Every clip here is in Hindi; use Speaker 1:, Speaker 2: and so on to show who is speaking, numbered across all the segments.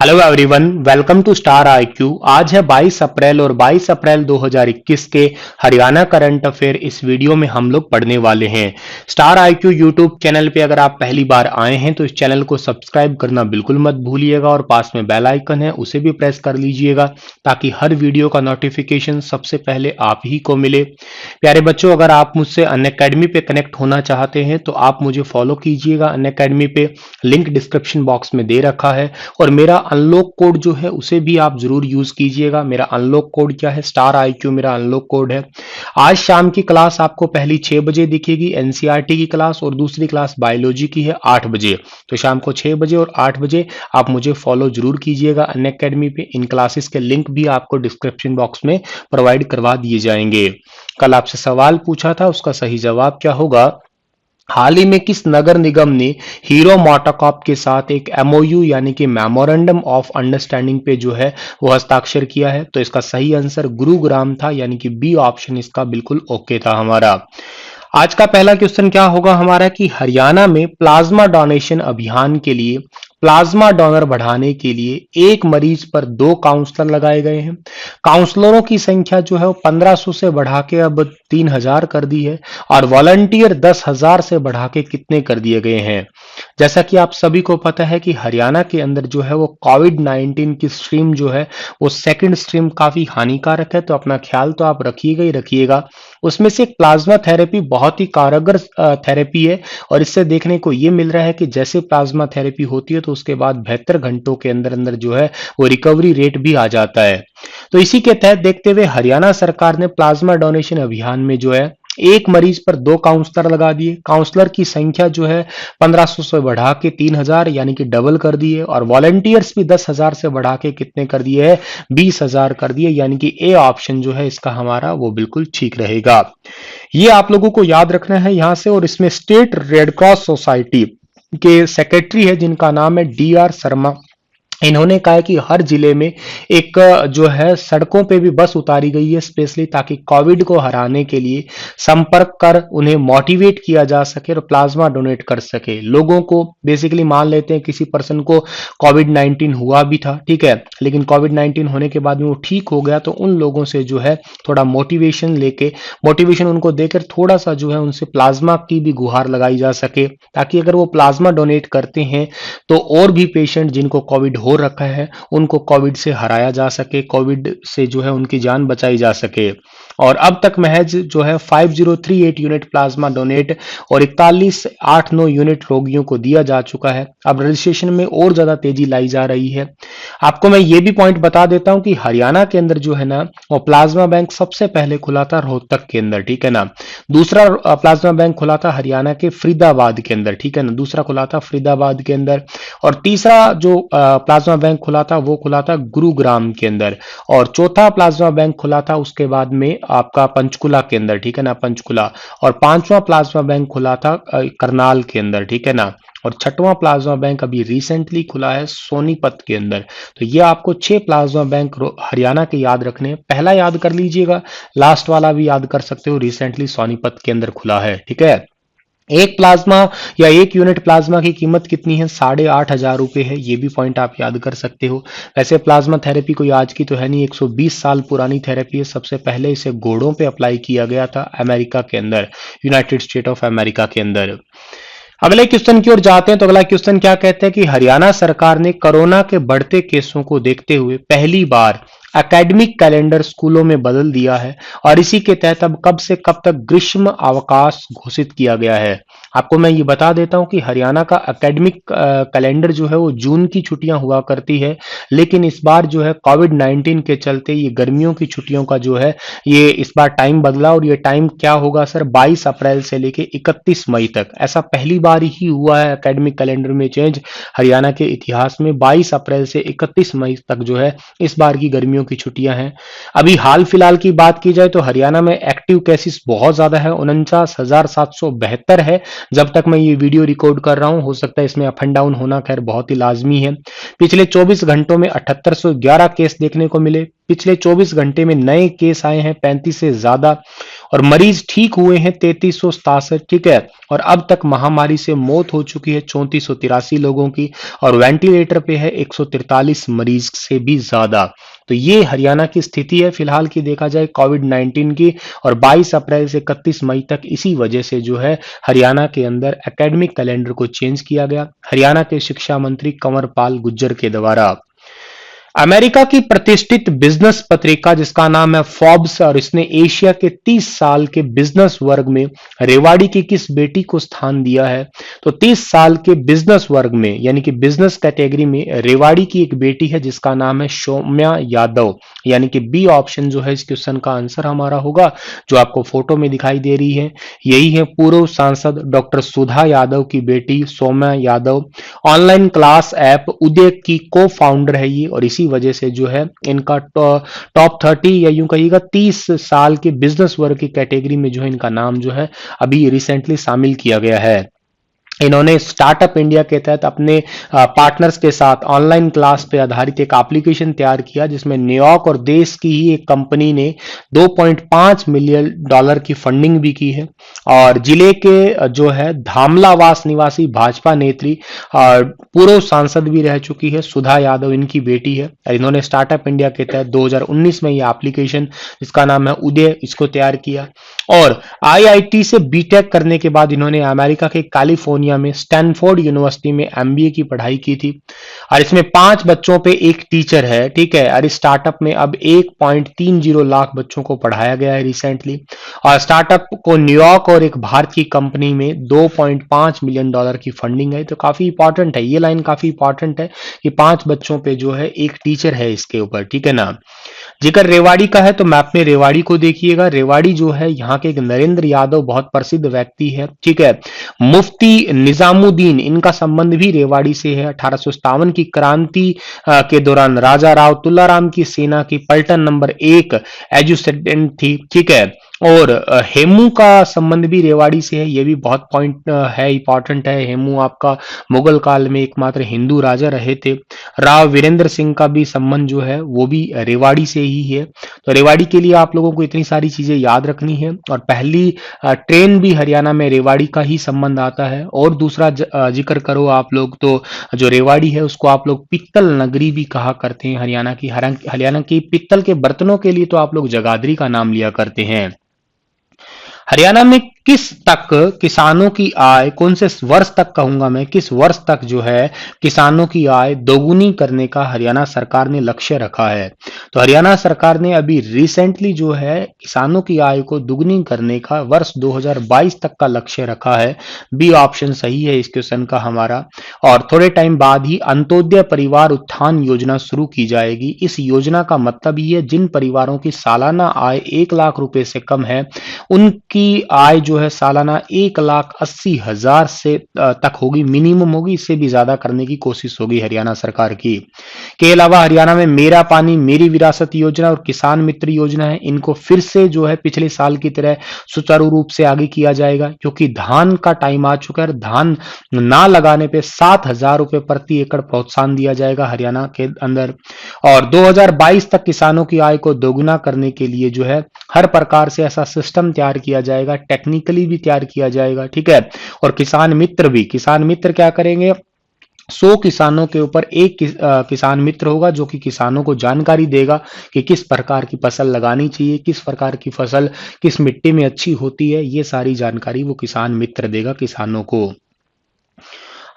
Speaker 1: Hello everyone, welcome to star IQ. आज है 22 अप्रैल और 22 अप्रैल 2021 के हरियाणा करंट अफेयर इस वीडियो में हम लोग पढ़ने वाले हैं। स्टार आईक्यू यूट्यूब चैनल पे अगर आप पहली बार आए हैं तो इस चैनल को सब्सक्राइब करना बिल्कुल मत भूलिएगा और पास में बेल आइकन है उसे भी प्रेस कर लीजिएगा ताकि हर वीडियो का नोटिफिकेशन सबसे पहले आप ही को मिले। प्यारे बच्चों, अगर आप मुझसे अनअकैडमी पे कनेक्ट होना चाहते हैं तो आप मुझे फॉलो कीजिएगा अनअकैडमी पे, लिंक डिस्क्रिप्शन बॉक्स में दे रखा है। और मेरा अनलॉक कोड जो है उसे भी आप जरूर यूज कीजिएगा। मेरा अनलॉक कोड क्या है? स्टार आईक्यू मेरा अनलॉक कोड है। आज शाम की क्लास आपको पहली 6 बजे दिखेगी एनसीईआरटी की क्लास, और दूसरी क्लास बायोलॉजी की है 8 बजे। तो शाम को 6 बजे और 8 बजे आप मुझे फॉलो जरूर कीजिएगा अनअकैडमी पे। इन क्लासेस के लिंक भी आपको डिस्क्रिप्शन बॉक्स में प्रोवाइड करवा दिए जाएंगे। कल आपसे सवाल पूछा था, उसका सही जवाब क्या होगा? हाल ही में किस नगर निगम ने हीरो मोटोकॉर्प के साथ एक एमओयू यानी कि मेमोरेंडम ऑफ अंडरस्टैंडिंग पे जो है वो हस्ताक्षर किया है? तो इसका सही आंसर गुरुग्राम था, यानी कि बी ऑप्शन इसका बिल्कुल ओके था हमारा। आज का पहला क्वेश्चन क्या होगा हमारा कि हरियाणा में प्लाज्मा डोनेशन अभियान के लिए प्लाज्मा डोनर बढ़ाने के लिए एक मरीज पर 2 काउंसलर लगाए गए हैं। काउंसलरों की संख्या जो है वो 1500 से बढ़ा के अब 3000 कर दी है, और वॉलंटियर 10,000 से बढ़ा के कितने कर दिए गए हैं? जैसा कि आप सभी को पता है कि हरियाणा के अंदर जो है वो कोविड-19 की स्ट्रीम जो है वो सेकंड स्ट्रीम काफी हानिकारक है, तो अपना ख्याल तो आप रखिएगा ही रखिएगा। उसमें से एक प्लाज्मा थेरेपी बहुत ही कारगर थेरेपी है, और इससे देखने को ये मिल रहा है कि जैसे प्लाज्मा थेरेपी होती है तो उसके बाद 72 घंटों के अंदर अंदर जो है वो रिकवरी रेट भी आ जाता है। तो इसी के तहत देखते हुए हरियाणा सरकार ने प्लाज्मा डोनेशन अभियान में जो है एक मरीज पर 2 काउंसलर लगा दिए। काउंसलर की संख्या जो है 1500 से बढ़ा के 3000 यानी कि डबल कर दिए, और वॉलंटियर्स भी 10,000 से बढ़ा के कितने कर दिए है? 20,000 कर दिए, यानी कि ए ऑप्शन जो है इसका हमारा वो बिल्कुल ठीक रहेगा। ये आप लोगों को याद रखना है यहां से। और इसमें स्टेट रेड क्रॉस सोसाइटी के सेक्रेटरी है जिनका नाम है डी.आर. शर्मा। इन्होंने कहा है कि हर जिले में एक जो है सड़कों पे भी बस उतारी गई है स्पेशली, ताकि कोविड को हराने के लिए संपर्क कर उन्हें मोटिवेट किया जा सके और प्लाज्मा डोनेट कर सके। लोगों को बेसिकली मान लेते हैं किसी पर्सन को कोविड-19 हुआ भी था, ठीक है, लेकिन कोविड-19 होने के बाद में वो ठीक हो गया, तो उन लोगों से जो है थोड़ा मोटिवेशन उनको देकर थोड़ा सा जो है उनसे प्लाज्मा की भी गुहार लगाई जा सके, ताकि अगर वो प्लाज्मा डोनेट करते हैं तो और भी पेशेंट जिनको कोविड हो रखा है उनको कोविड से हराया जा सके, कोविड से जो है उनकी जान बचाई जा सके। और अब तक महज जो है 5038 यूनिट प्लाज्मा डोनेट और 4189 यूनिट रोगियों को दिया जा चुका है। अब रजिस्ट्रेशन में और ज्यादा तेजी लाई जा रही है। आपको मैं ये भी पॉइंट बता देता हूं कि हरियाणा के अंदर जो है ना वो प्लाज्मा बैंक सबसे पहले खुला था रोहतक के अंदर, ठीक है ना। दूसरा प्लाज्मा बैंक खुला था हरियाणा के फरीदाबाद के अंदर, ठीक है ना, दूसरा खुला था फरीदाबाद के अंदर। और तीसरा जो प्लाज्मा बैंक खुला था वो खुला था गुरुग्राम के अंदर। और चौथा प्लाज्मा बैंक खुला था उसके बाद में आपका पंचकुला के अंदर, ठीक है ना, पंचकुला। और पांचवा प्लाज्मा बैंक खुला था करनाल के अंदर, ठीक है ना। और छठवां प्लाज्मा बैंक अभी रिसेंटली खुला है सोनीपत के अंदर। तो ये आपको 6 प्लाज्मा बैंक हरियाणा के याद रखने हैं। पहला याद कर लीजिएगा, लास्ट वाला भी याद कर सकते हो, रिसेंटली सोनीपत के अंदर खुला है, ठीक है। एक प्लाज्मा या एक यूनिट प्लाज्मा की कीमत कितनी है? 8,500 रुपए है। ये भी पॉइंट आप याद कर सकते हो। वैसे प्लाज्मा थेरेपी कोई आज की तो है नहीं, 120 साल पुरानी थेरेपी है। सबसे पहले इसे घोड़ों पे अप्लाई किया गया था अमेरिका के अंदर, यूनाइटेड स्टेट ऑफ अमेरिका के अंदर। अगले क्वेश्चन की ओर जाते हैं। तो अगला क्वेश्चन क्या कहते हैं कि हरियाणा सरकार ने कोरोना के बढ़ते केसों को देखते हुए पहली बार एकेडमिक कैलेंडर स्कूलों में बदल दिया है, और इसी के तहत अब कब से कब तक ग्रीष्म अवकाश घोषित किया गया है। आपको मैं ये बता देता हूं कि हरियाणा का एकेडमिक कैलेंडर जो है वो जून की छुट्टियां हुआ करती है, लेकिन इस बार जो है कोविड-19 के चलते ये गर्मियों की छुट्टियों का जो है ये इस बार टाइम बदला। और ये टाइम क्या होगा सर? 22 अप्रैल से लेके 31 मई तक। ऐसा पहली बार ही हुआ है एकेडमिक कैलेंडर में चेंज हरियाणा के इतिहास में। 22 अप्रैल से 31 मई तक जो है इस बार की गर्मियों की छुट्टियां हैं। अभी हाल फिलहाल की बात की जाए तो हरियाणा में एक्टिव केसेस बहुत ज्यादा है, 49,772 है जब तक मैं ये वीडियो रिकॉर्ड कर रहा हूं। हो सकता है इसमें अप एंड डाउन होना खैर बहुत ही लाजमी है। पिछले 24 घंटों में 7811 केस देखने को मिले। पिछले 24 घंटे में नए केस आए हैं 35 से ज्यादा। और मरीज ठीक हुए हैं 3367, ठीक है। और अब तक महामारी से मौत हो चुकी है 3483 लोगों की, और वेंटिलेटर पे है 143 मरीज से भी ज्यादा। तो ये हरियाणा की स्थिति है फिलहाल की देखा जाए कोविड-19 की। और 22 अप्रैल से 31 मई तक इसी वजह से जो है हरियाणा के अंदर एकेडमिक कैलेंडर को चेंज किया गया, हरियाणा के शिक्षा मंत्री कंवर पाल गुर्जर के द्वारा। अमेरिका की प्रतिष्ठित बिजनेस पत्रिका जिसका नाम है फोर्ब्स, और इसने एशिया के 30 साल के बिजनेस वर्ग में रेवाड़ी की किस बेटी को स्थान दिया है? तो 30 साल के बिजनेस वर्ग में यानी कि बिजनेस कैटेगरी में रेवाड़ी की एक बेटी है जिसका नाम है सौम्या यादव, यानी कि बी ऑप्शन जो है इस क्वेश्चन का आंसर हमारा होगा, जो आपको फोटो में दिखाई दे रही है यही है। पूर्व सांसद डॉक्टर सुधा यादव की बेटी Saumya Yadav online class app Uday की को फाउंडर है ये, और इसी वजह से जो है इनका टॉप 30 या यूं कहिएगा 30 साल के बिजनेस वर्ग की कैटेगरी में जो है इनका नाम जो है अभी रिसेंटली शामिल किया गया है। इन्होंने स्टार्टअप इंडिया के तहत अपने पार्टनर्स के साथ ऑनलाइन क्लास पे आधारित एक एप्लीकेशन तैयार किया जिसमें न्यूयॉर्क और देश की ही एक कंपनी ने $2.5 मिलियन की फंडिंग भी की है। और जिले के जो है धामलावास निवासी भाजपा नेत्री और पूर्व सांसद भी रह चुकी है सुधा यादव, इनकी बेटी है। और इन्होंने स्टार्टअप इंडिया के तहत 2019 में ये एप्लीकेशन जिसका नाम है उदय इसको तैयार किया। और आईआईटी से बीटेक करने के बाद इन्होंने अमेरिका के कैलिफोर्निया में स्टैनफोर्ड यूनिवर्सिटी में एमबीए की पढ़ाई की थी। और इसमें 5 बच्चों पे एक टीचर है, ठीक है। और इस स्टार्टअप में अब 1.30 लाख बच्चों को पढ़ाया गया है रिसेंटली। और स्टार्टअप को न्यूयॉर्क और एक भारत की कंपनी में $2.5 मिलियन की फंडिंग है। तो काफी इंपॉर्टेंट है ये लाइन, काफी इंपॉर्टेंट है कि 5 बच्चों पे जो है एक टीचर है इसके ऊपर, ठीक है ना। जिक्र रेवाड़ी का है तो मैप में रेवाड़ी को देखिएगा। रेवाड़ी जो है यहाँ के एक नरेंद्र यादव बहुत प्रसिद्ध व्यक्ति है, ठीक है। मुफ्ती निजामुद्दीन इनका संबंध भी रेवाड़ी से है। 1857 की क्रांति के दौरान राजा राव तुलाराम की सेना की पलटन नंबर 1 एजुसेंटेंट थी, ठीक है। और हेमू का संबंध भी रेवाड़ी से है, ये भी बहुत पॉइंट है, इंपॉर्टेंट है। हेमू आपका मुगल काल में एकमात्र हिंदू राजा रहे थे। राव वीरेंद्र सिंह का भी संबंध जो है वो भी रेवाड़ी से ही है। तो रेवाड़ी के लिए आप लोगों को इतनी सारी चीजें याद रखनी है। और पहली ट्रेन भी हरियाणा में रेवाड़ी का ही संबंध आता है। और दूसरा जिक्र करो आप लोग तो जो रेवाड़ी है उसको आप लोग पित्तल नगरी भी कहा करते हैं हरियाणा की। हरियाणा की पित्तल के बर्तनों के लिए तो आप लोग जगाधरी का नाम लिया करते हैं। हरियाणा में किस तक किसानों की आय, कौन से वर्ष तक कहूंगा मैं, किस वर्ष तक जो है किसानों की आय दोगुनी करने का हरियाणा सरकार ने लक्ष्य रखा है? तो हरियाणा सरकार ने अभी रिसेंटली जो है किसानों की आय को दुगनी करने का वर्ष 2022 तक का लक्ष्य रखा है। बी ऑप्शन सही है इस क्वेश्चन का हमारा। और थोड़े टाइम बाद ही अंत्योदय परिवार उत्थान योजना शुरू की जाएगी। इस योजना का मतलब ये जिन परिवारों की सालाना आय 1 लाख रुपए से कम है उनकी आय जो है सालाना 1,80,000 से तक होगी, मिनिमम होगी, इससे भी ज्यादा करने की कोशिश होगी हरियाणा सरकार की। के अलावा हरियाणा में मेरा पानी मेरी विरासत योजना और किसान मित्र योजना है, इनको फिर से जो है पिछले साल की तरह सुचारू रूप से आगे किया जाएगा क्योंकि धान का टाइम आ चुका है। धान ना लगाने पे 7,000 रुपए प्रति एकड़ प्रोत्साहन दिया जाएगा हरियाणा के अंदर। और 2022 तक किसानों की आय को दोगुना करने के लिए जो है हर प्रकार से ऐसा सिस्टम तैयार किया जाएगा, टेक्निकली भी तैयार किया जाएगा, ठीक है। और किसान मित्र भी, किसान मित्र क्या करेंगे, 100 किसानों के ऊपर एक किसान मित्र होगा जो कि किसानों को जानकारी देगा कि किस प्रकार की फसल लगानी चाहिए, किस प्रकार की फसल किस मिट्टी में अच्छी होती है, ये सारी जानकारी वो किसान मित्र देगा किसानों को।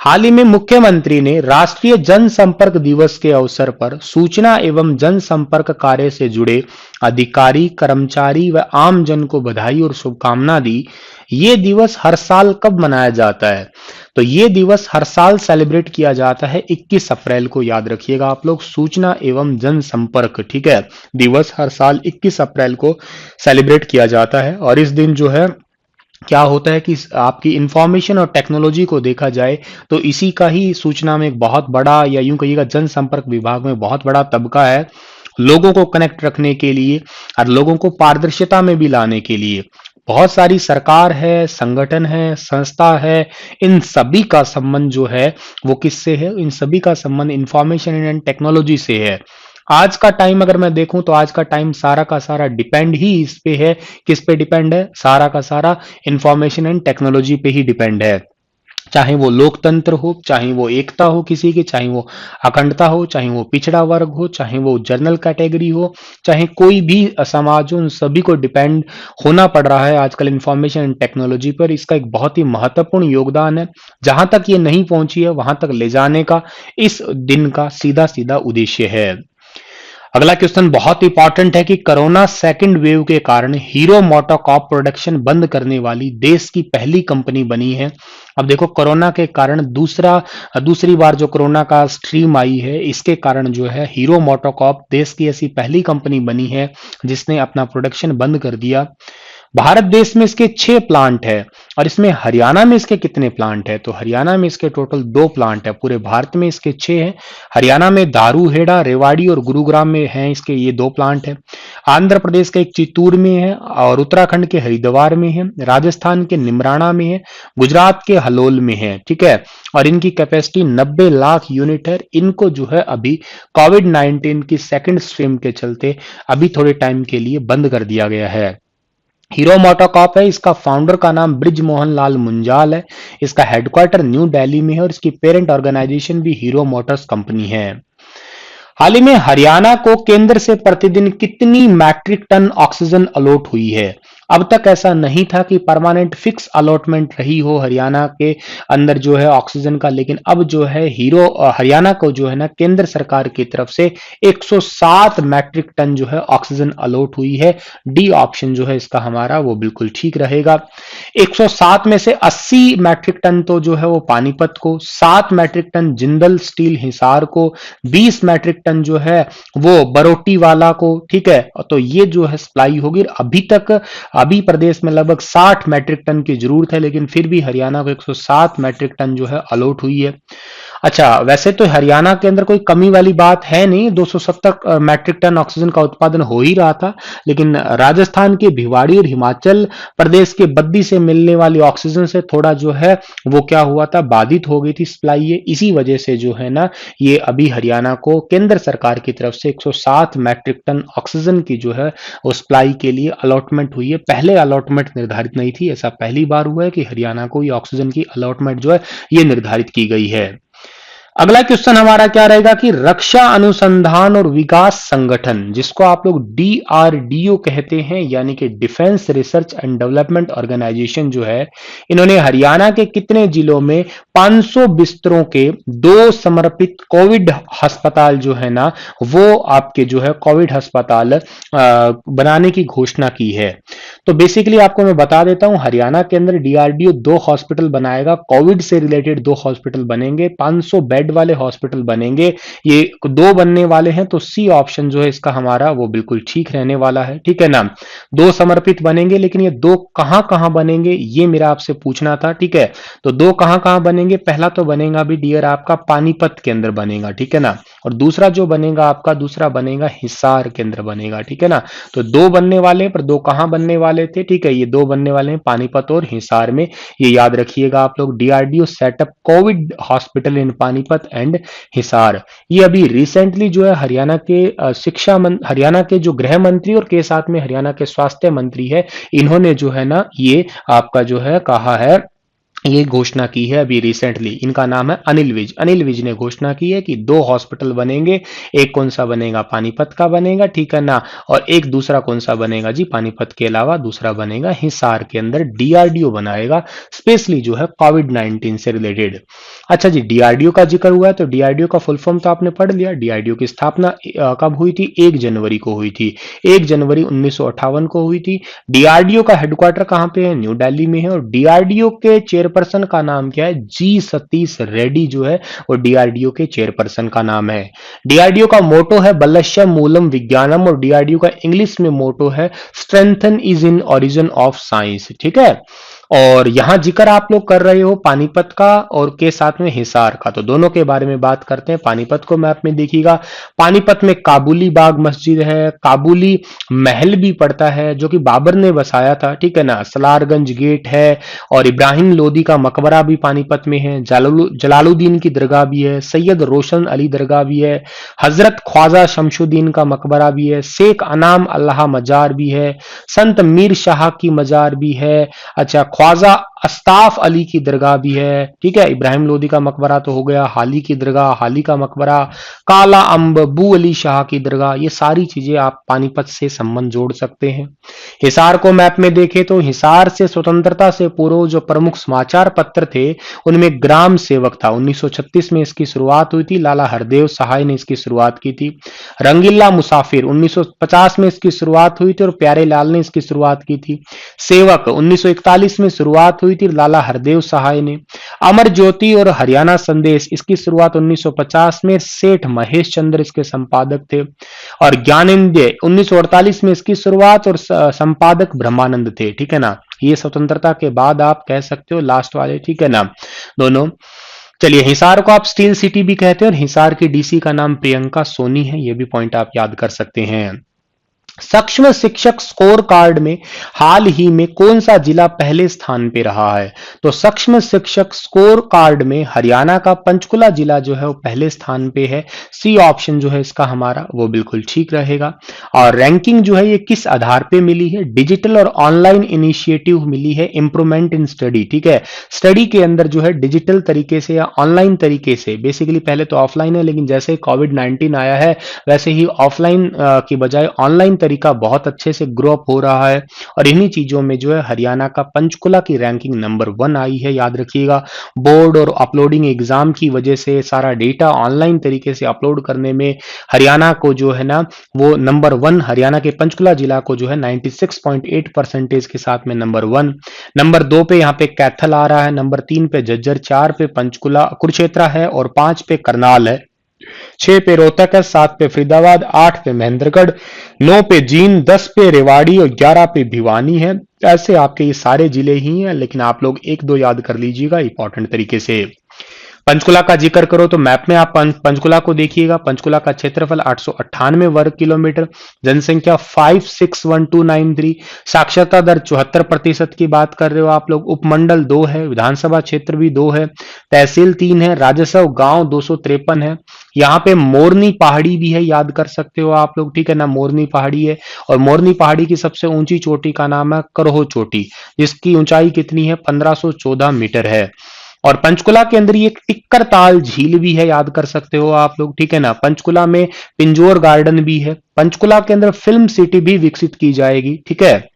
Speaker 1: हाल ही में मुख्यमंत्री ने राष्ट्रीय जनसंपर्क दिवस के अवसर पर सूचना एवं जनसंपर्क कार्य से जुड़े अधिकारी, कर्मचारी व आम जन को बधाई और शुभकामना दी। ये दिवस हर साल कब मनाया जाता है? तो ये दिवस हर साल सेलिब्रेट किया जाता है 21 अप्रैल को, याद रखिएगा आप लोग। सूचना एवं जनसंपर्क, ठीक है, दिवस हर साल 21 अप्रैल को सेलिब्रेट किया जाता है। और इस दिन जो है क्या होता है कि आपकी इंफॉर्मेशन और टेक्नोलॉजी को देखा जाए तो इसी का ही सूचना में एक बहुत बड़ा, या यूं कहिएगा जनसंपर्क विभाग में बहुत बड़ा तबका है लोगों को कनेक्ट रखने के लिए और लोगों को पारदर्शिता में भी लाने के लिए। बहुत सारी सरकार है, संगठन है, संस्था है, इन सभी का संबंध जो है वो किससे है? इन सभी का संबंध इंफॉर्मेशन एंड टेक्नोलॉजी से है। आज का टाइम अगर मैं देखूं तो आज का टाइम सारा का सारा डिपेंड ही इस पे है। किस पे डिपेंड है? सारा का सारा इंफॉर्मेशन एंड टेक्नोलॉजी पे ही डिपेंड है। चाहे वो लोकतंत्र हो, चाहे वो एकता हो किसी की, चाहे वो अखंडता हो, चाहे वो पिछड़ा वर्ग हो, चाहे वो जनरल कैटेगरी हो, चाहे कोई भी समाज हो, उन सभी को डिपेंड होना पड़ रहा है आजकल इंफॉर्मेशन एंड टेक्नोलॉजी पर। इसका एक बहुत ही महत्वपूर्ण योगदान है। जहां तक ये नहीं पहुंची है वहां तक ले जाने का इस दिन का सीधा सीधा उद्देश्य है। अगला क्वेश्चन बहुत इंपॉर्टेंट है कि कोरोना सेकंड वेव के कारण हीरो मोटोकॉर्प प्रोडक्शन बंद करने वाली देश की पहली कंपनी बनी है। अब देखो, कोरोना के कारण दूसरी बार जो कोरोना का स्ट्रीम आई है, इसके कारण जो है हीरो मोटोकॉर्प देश की ऐसी पहली कंपनी बनी है जिसने अपना प्रोडक्शन बंद कर दिया। भारत देश में इसके 6 प्लांट है और इसमें हरियाणा में इसके कितने प्लांट है? तो हरियाणा में इसके टोटल 2 प्लांट है। पूरे भारत में इसके 6 हैं। हरियाणा में दारूहेड़ा, रेवाड़ी और गुरुग्राम में हैं इसके ये 2 प्लांट हैं। आंध्र प्रदेश का एक चित्तूर में है और उत्तराखंड के हरिद्वार में है। राजस्थान के निमराना में है। गुजरात के हलोल में है। ठीक है, और इनकी कैपेसिटी 90 लाख यूनिट है। इनको जो है अभी कोविड-19 की सेकंड स्ट्रीम के चलते अभी थोड़े टाइम के लिए बंद कर दिया गया है। हीरो मोटोकॉर्प है, इसका फाउंडर का नाम ब्रिज मोहन लाल मुंजाल है। इसका हेडक्वार्टर न्यू दिल्ली में है और इसकी पेरेंट ऑर्गेनाइजेशन भी हीरो मोटर्स कंपनी है। हाल ही में हरियाणा को केंद्र से प्रतिदिन कितनी मैट्रिक टन ऑक्सीजन अलॉट हुई है? अब तक ऐसा नहीं था कि परमानेंट फिक्स अलॉटमेंट रही हो हरियाणा के अंदर जो है ऑक्सीजन का, लेकिन अब जो है हरियाणा को जो है ना केंद्र सरकार की तरफ से 107 मैट्रिक टन जो है ऑक्सीजन अलॉट हुई है। डी ऑप्शन जो है इसका हमारा वो बिल्कुल ठीक रहेगा। 107 में से 80 मैट्रिक टन तो जो है वो पानीपत को, 7 metric ton Jindal steel Hisar को, 20 मैट्रिक टन जो है वो बरोटी वाला को। ठीक है, तो ये जो है सप्लाई होगी। अभी प्रदेश में लगभग 60 मैट्रिक टन की जरूरत है, लेकिन फिर भी हरियाणा को 107 मैट्रिक टन जो है अलॉट हुई है। अच्छा, वैसे तो हरियाणा के अंदर कोई कमी वाली बात है नहीं, 270 मैट्रिक टन ऑक्सीजन का उत्पादन हो ही रहा था, लेकिन राजस्थान के भिवाड़ी और हिमाचल प्रदेश के बद्दी से मिलने वाली ऑक्सीजन से थोड़ा जो है वो क्या हुआ था, बाधित हो गई थी सप्लाई। ये इसी वजह से जो है ना ये अभी हरियाणा को केंद्र सरकार की तरफ से 107 मैट्रिक टन ऑक्सीजन की जो है वो सप्लाई के लिए अलॉटमेंट हुई है। पहले अलॉटमेंट निर्धारित नहीं थी, ऐसा पहली बार हुआ है कि हरियाणा को ये ऑक्सीजन की अलॉटमेंट जो है ये निर्धारित की गई है। अगला क्वेश्चन हमारा क्या रहेगा कि रक्षा अनुसंधान और विकास संगठन, जिसको आप लोग डीआरडीओ कहते हैं, यानी कि defence research and development organisation जो है, इन्होंने हरियाणा के कितने जिलों में 500 बिस्तरों के 2 समर्पित कोविड अस्पताल जो है ना वो आपके जो है कोविड अस्पताल बनाने की घोषणा की है। तो बेसिकली आपको मैं बता देता हूं, हरियाणा के अंदर डीआरडीओ 2 हॉस्पिटल बनाएगा। कोविड से रिलेटेड 2 हॉस्पिटल बनेंगे, 500 बेड वाले हॉस्पिटल बनेंगे। ये 2 बनने वाले हैं, तो सी ऑप्शन जो है इसका हमारा वो बिल्कुल ठीक रहने वाला है। ठीक है ना, 2 समर्पित बनेंगे, लेकिन ये 2 कहां कहां बनेंगे ये मेरा आपसे पूछना था। ठीक है, तो 2 कहां कहां बनेंगे? पहला तो बनेगा भी डियर आपका पानीपत के अंदर बनेगा। ठीक है ना, और दूसरा जो बनेगा आपका दूसरा बनेगा हिसार के अंदर बनेगा। ठीक है ना, तो 2 बनने वाले, पर 2 कहां बनने वाले थे? ठीक है, ये 2 बनने वाले हैं पानीपत और हिसार में। ये याद रखिएगा आप लोग, DRDO setup Covid hospital in Panipat and Hisar. ये अभी रिसेंटली जो है हरियाणा के हरियाणा के जो गृह मंत्री और के साथ में हरियाणा के स्वास्थ्य मंत्री है, इन्होंने जो है ना ये आपका जो है कहा है, ये घोषणा की है अभी रिसेंटली। इनका नाम है अनिल विज। अनिल विज ने घोषणा की है कि 2 हॉस्पिटल बनेंगे। एक कौन सा बनेगा? पानीपत का बनेगा। ठीक है ना, और एक दूसरा कौन सा बनेगा जी? पानीपत के अलावा दूसरा बनेगा हिसार के अंदर, डीआरडीओ बनाएगा स्पेशली जो है कोविड-19 से रिलेटेड। अच्छा जी, डीआरडीओ का जिक्र हुआ है तो डीआरडीओ का फुल फॉर्म तो आपने पढ़ लिया। डीआरडीओ की स्थापना कब हुई थी? 1 जनवरी को हुई थी। 1 जनवरी 1958 को हुई थी। डीआरडीओ का हेडक्वार्टर कहां पे है? न्यू दिल्ली में है। और डीआरडीओ के चेयरपर्सन का नाम क्या है? जी सतीश रेड्डी जो है वो डीआरडीओ के चेयरपर्सन का नाम है। डीआरडीओ का मोटो है बलश्य मूलम विज्ञानम, और डीआरडीओ का इंग्लिश में मोटो है strengthen is in origin of science. ठीक है, और यहां जिक्र आप लोग कर रहे हो पानीपत का और के साथ में हिसार का, तो दोनों के बारे में बात करते हैं। पानीपत को मैप में देखिएगा, पानीपत में काबुली बाग मस्जिद है, काबुली महल भी पड़ता है जो कि बाबर ने बसाया था, ठीक है ना। सलारगंज गेट है और इब्राहिम लोदी का मकबरा भी पानीपत में है, जलालुद्दीन की दरगाह भी है, सैयद रोशन अली दरगाह भी है, हजरत ख्वाजा शमशुद्दीन का मकबरा भी है, शेख अनाम अल्लाह मजार भी है, संत मीर शाह की मजार भी है, अच्छा ख्वाजा अस्ताफ अली की दरगाह भी है, ठीक है। इब्राहिम लोदी का मकबरा तो हो गया, हाली की दरगाह, हाली का मकबरा, काला अम्ब, बू अली शाह की दरगाह, ये सारी चीजें आप पानीपत से संबंध जोड़ सकते हैं। हिसार को मैप में देखें तो हिसार से स्वतंत्रता से पूर्व जो प्रमुख समाचार पत्र थे उनमें ग्राम सेवक था, 1936 में इसकी शुरुआत हुई थी, लाला हरदेव सहाय ने इसकी शुरुआत की थी। रंगीला मुसाफिर 1950 में इसकी शुरुआत हुई थी और प्यारे लाल ने इसकी शुरुआत की थी। सेवक 1941 में शुरुआत हुई थी, लाला हरदेव सहाय ने। अमर ज्योति और हरियाणा संदेश इसकी शुरुआत 1950 में सेठ महेश चंद्र इसके संपादक थे। और ज्ञानेंद्र 1948 में इसकी शुरुआत और संपादक ब्रह्मानंद थे, ठीक है ना। ये स्वतंत्रता के बाद आप कह सकते हो लास्ट वाले, ठीक है ना, दोनों। चलिए, हिसार को आप स्टील सिटी भी कहते हैं और हिसार की डीसी का नाम प्रियंका सोनी है, ये भी पॉइंट आप याद कर सकते हैं। सूक्ष्म शिक्षक स्कोर कार्ड में हाल ही में कौन सा जिला पहले स्थान पे रहा है? तो सूक्ष्म शिक्षक स्कोर कार्ड में हरियाणा का पंचकुला जिला जो है वो पहले स्थान पे है। सी ऑप्शन जो है इसका हमारा वो बिल्कुल ठीक रहेगा। और रैंकिंग जो है ये किस आधार पे मिली है? डिजिटल और ऑनलाइन इनिशिएटिव मिली है, इंप्रूवमेंट इन स्टडी, ठीक है। स्टडी के अंदर जो है डिजिटल तरीके से या ऑनलाइन तरीके से, बेसिकली पहले तो ऑफलाइन है लेकिन जैसे कोविड-19 आया है वैसे ही ऑफलाइन की बजाय ऑनलाइन तरीका बहुत अच्छे से ग्रो अप हो रहा है। और इन्हीं चीजों में जो है हरियाणा का पंचकुला की रैंकिंग नंबर 1 आई है, याद रखिएगा। बोर्ड और अपलोडिंग एग्जाम की वजह से सारा डेटा ऑनलाइन तरीके से अपलोड करने में हरियाणा को जो है ना वो नंबर 1, हरियाणा के पंचकुला जिला को जो है 96.8% के साथ में नंबर 1। नंबर 2 पे यहाँ पे कैथल आ रहा है, नंबर 3 पे झज्जर, 4 पे पंचकुला कुरुक्षेत्र है और 5 पे करनाल है, 6 पे रोहतक है, 7 पे फरीदाबाद, 8 पे महेंद्रगढ़, 9 पे जींद, 10 पे रेवाड़ी और 11 पे भिवानी है। ऐसे आपके ये सारे जिले ही हैं, लेकिन आप लोग एक दो याद कर लीजिएगा इंपॉर्टेंट तरीके से। पंचकुला का जिक्र करो तो मैप में आप पंचकुला को देखिएगा। पंचकुला का क्षेत्रफल 898 वर्ग किलोमीटर, जनसंख्या 561293, साक्षरता दर 74% की बात कर रहे हो आप लोग। उपमंडल 2 है, विधानसभा क्षेत्र भी 2 है, तहसील 3 है, राजस्व गांव 253 है। यहाँ पे मोरनी पहाड़ी भी है, याद कर सकते हो आप लोग, ठीक है ना। मोरनी पहाड़ी है और मोरनी पहाड़ी की सबसे ऊंची चोटी का नाम है करहो चोटी, जिसकी ऊंचाई कितनी है? 1514 मीटर है। और पंचकुला के अंदर ही एक टिक्कर ताल झील भी है, याद कर सकते हो आप लोग, ठीक है ना। पंचकुला में पिंजोर गार्डन भी है। पंचकुला के अंदर फिल्म सिटी भी विकसित की जाएगी, ठीक है।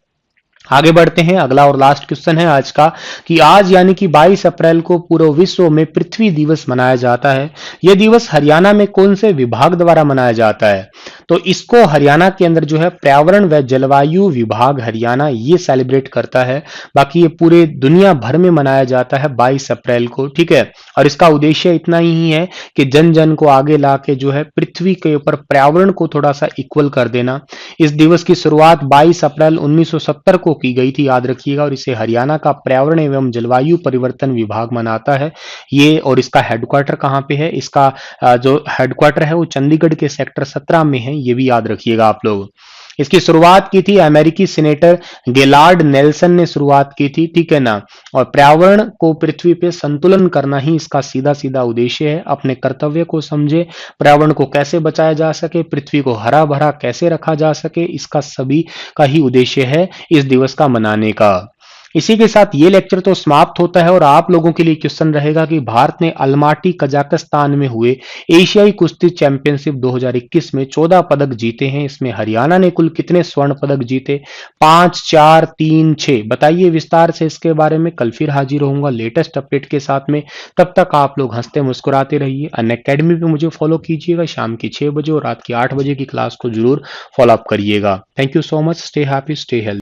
Speaker 1: आगे बढ़ते हैं, अगला और लास्ट क्वेश्चन है आज का कि आज यानी कि 22 अप्रैल को पूरे विश्व में पृथ्वी दिवस मनाया जाता है। यह दिवस हरियाणा में कौन से विभाग द्वारा मनाया जाता है? तो इसको हरियाणा के अंदर जो है पर्यावरण व जलवायु विभाग हरियाणा ये सेलिब्रेट करता है। बाकी ये पूरे दुनिया भर में मनाया जाता है 22 अप्रैल को, ठीक है। और इसका उद्देश्य इतना ही है कि जन जन को आगे ला के जो है पृथ्वी के ऊपर पर्यावरण को थोड़ा सा इक्वल कर देना। इस दिवस की शुरुआत 22 अप्रैल 1970 को की गई थी, याद रखिएगा। और इसे हरियाणा का पर्यावरण एवं जलवायु परिवर्तन विभाग मनाता है ये। और इसका हेडक्वार्टर कहाँ पे है? इसका जो हेडक्वार्टर है वो चंडीगढ़ के सेक्टर 17 में है, ये भी याद रखिएगा आप लोग। इसकी शुरुआत की थी अमेरिकी सीनेटर गेलार्ड नेल्सन ने शुरुआत की थी, ठीक है ना। और पर्यावरण को पृथ्वी पे संतुलन करना ही इसका सीधा सीधा उद्देश्य है। अपने कर्तव्य को समझे, पर्यावरण को कैसे बचाया जा सके, पृथ्वी को हरा भरा कैसे रखा जा सके, इसका सभी का ही उद्देश्य है इस दिवस का मनाने का। इसी के साथ ये लेक्चर तो समाप्त होता है और आप लोगों के लिए क्वेश्चन रहेगा कि भारत ने अलमाटी कजाकिस्तान में हुए एशियाई कुश्ती चैंपियनशिप 2021 में 14 पदक जीते हैं। इसमें हरियाणा ने कुल कितने स्वर्ण पदक जीते? 5, 4, 3, 6, बताइए विस्तार से इसके बारे में। कल फिर हाजिर होऊंगा लेटेस्ट अपडेट के साथ में। तब तक आप लोग हंसते मुस्कुराते रहिए। अनअकैडमी पे मुझे फॉलो कीजिएगा, शाम की 6 बजे और रात की 8 बजे की क्लास को जरूर फॉलो अप करिएगा। Thank you so much, stay happy, stay healthy.